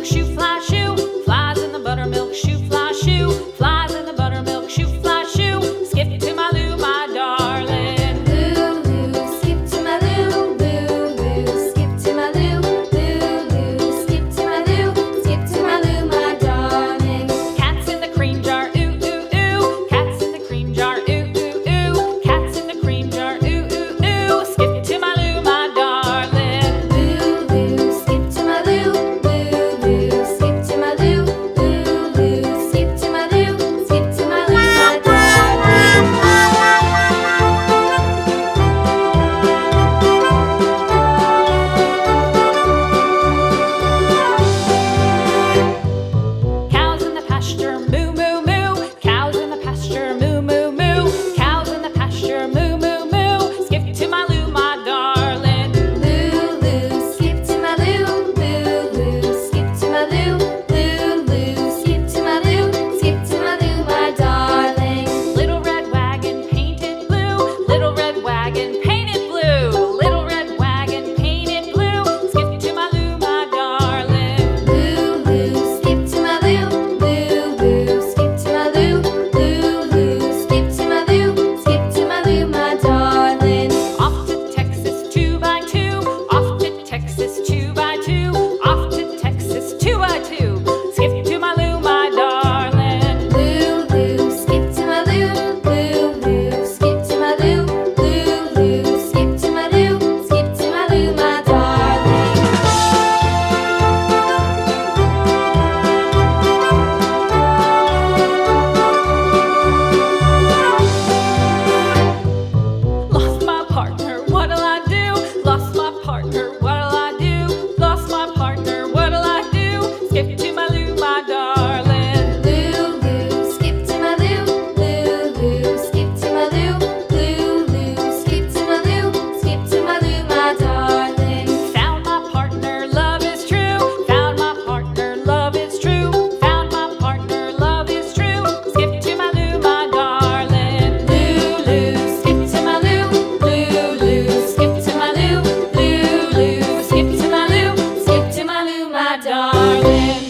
buttermilk shoe, fly shoe. Flies in the buttermilk shoe, fly shoe. Flies in the buttermilk shoe, fly shoe. Skip to my Lou, my darling. Lou, skip to my Lou, skip to my Lou, skip to my Lou, skip to my Lou, my darling. Cats in the cream jar, ooh, ooh, ooh. Cats in the cream jar, ooh, ooh, ooh. Cats in the cream jar, ooh, ooh, ooh. Skip to my Lou, my darling. Lou, skip to my Lou, skip to my Lou, skip to my Lou, skip to my Lou, my darling. Cows in the pasture, moo, moo, moo. Cows in the pasture, moo, moo, moo. Cows in the pasture, moo, moo, moo. Skip to my Lou, my darling. Lou, skip to my Lou, skip to my Lou, skip to my Lou, skip to my Lou, my darling. Little red wagon painted blue. Little red wagon painted blue. Little red wagon painted blue. Skip to my Lou, my darling. Lou, skip to my Lou, skip to my Lou, skip to my Lou, skip to my Lou, my darling. Off to Texas 2x2. Off to Texas 2x2. Off to Texas 2x2. Skip to my Lou, my darling. Lou, skip to my Lou, skip to my Lou, skip to my Lou, skip to my Lou, my darling. Lost my partner, what'll I do? Lost my partner, what'll I do? Lost my partner, what'll I do? Skip to my Lou, my darling. Lou, skip to my Lou, skip to my Lou, skip to my Lou, skip to my Lou, my darling. Found my partner, love is true. Found my partner, love is true. Found my partner, love is true. Skip to my Lou, my darling. Lou, skip to my Lou, skip to my Lou, skip to my Lou, skip to my Lou, my darling.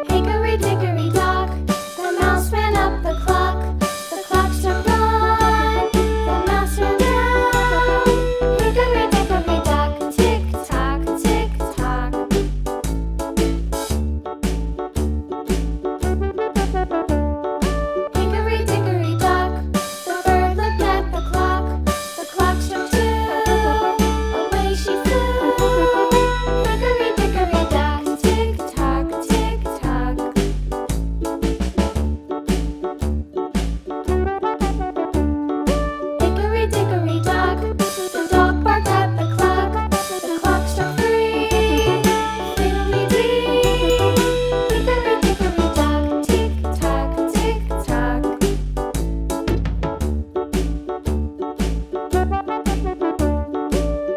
Hickory dickory dock, the mouse ran up the clock. The clock struck one, the mouse ran down. Hickory dickory dock, tick tock, tick tock. Hickory dickory dock, the bird looked at the clock. The clock struck two, away she flew. Hickory dickory dock, tick tock, tick tock. Hickory dickory dock, the dog barked at the clock. The clock struck three, fiddly-dee. Hickory dickory dock, tick tock, tick tock.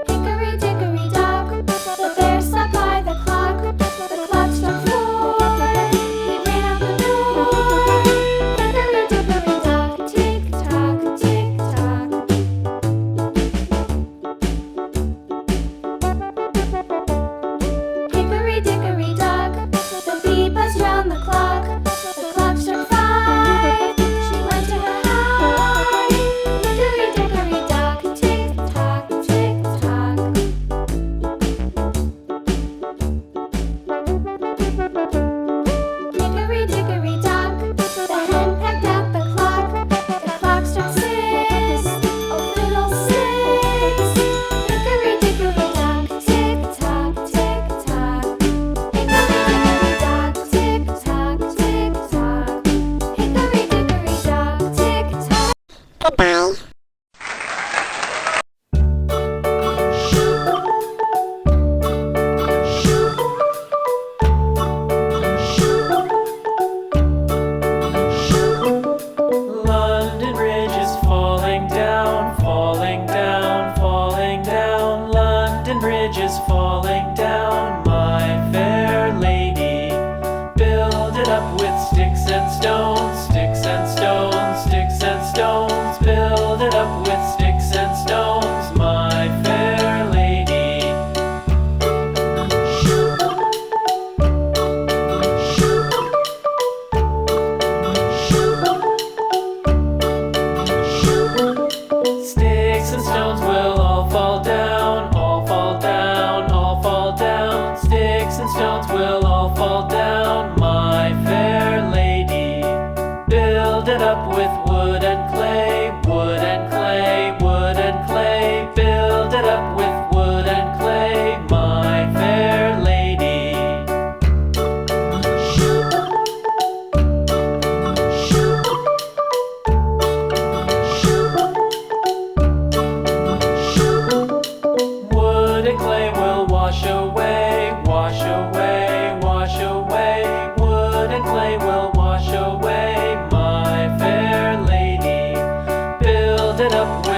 Hickory dickory dock, the bear sat by the clock. The clock struck four, he ran out the door. Hickory dickory dock, tick tock, tick tock. Hickory dickory dock, the bee buzzed round the clock. The clock struck five, she went to her hive. Hickory dickory dock, tick tock, tick tock. Hickory dickory dock, the hen pecked at the clock. The clock struck six, oh fiddlesticks. Hickory dickory dock, tick tock, tick tock. Hickory dickory dock, tick tock, tick tock. Hickory dickory dock, tick tock. Goodbye. London Bridge is falling down, falling down, falling down. London Bridge is falling down, my fair lady. Build it up with sticks and stones, sticks and stones, sticks and stones. Build it up with sticks and stones, my fair lady. Sticks and stones will all fall down, all fall down, all fall down. Sticks and stones will all fall down, my fair lady. Build it up with wood and clay, wood and clay, wood and clay. Build it up with wood and clay, my fair lady. Wood and clay will wash away, wash away, wash away. Wood and clay will wash away, my fair lady. Build it up with